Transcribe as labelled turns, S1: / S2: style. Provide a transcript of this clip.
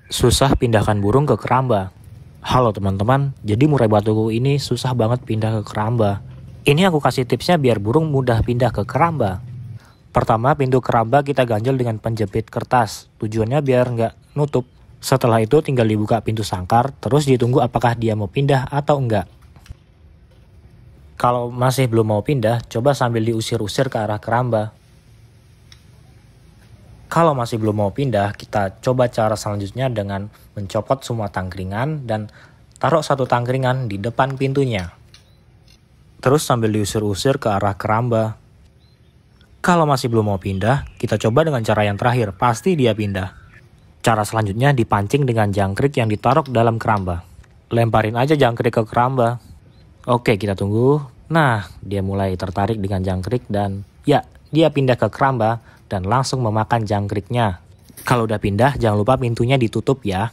S1: Susah pindahkan burung ke keramba. Halo teman-teman, jadi murai batuku ini susah banget pindah ke keramba. Ini aku kasih tipsnya biar burung mudah pindah ke keramba. Pertama, pintu keramba kita ganjel dengan penjepit kertas. Tujuannya biar nggak nutup. Setelah itu tinggal dibuka pintu sangkar, terus ditunggu apakah dia mau pindah atau enggak. Kalau masih belum mau pindah, coba sambil diusir-usir ke arah keramba. Kalau masih belum mau pindah, kita coba cara selanjutnya dengan mencopot semua tangkringan dan taruh satu tangkringan di depan pintunya. Terus sambil diusir-usir ke arah keramba. Kalau masih belum mau pindah, kita coba dengan cara yang terakhir, pasti dia pindah. Cara selanjutnya dipancing dengan jangkrik yang ditaruh dalam keramba. Lemparin aja jangkrik ke keramba. Oke, kita tunggu. Nah, dia mulai tertarik dengan jangkrik dan ya, dia pindah ke keramba dan langsung memakan jangkriknya. Kalau udah pindah, jangan lupa pintunya ditutup ya.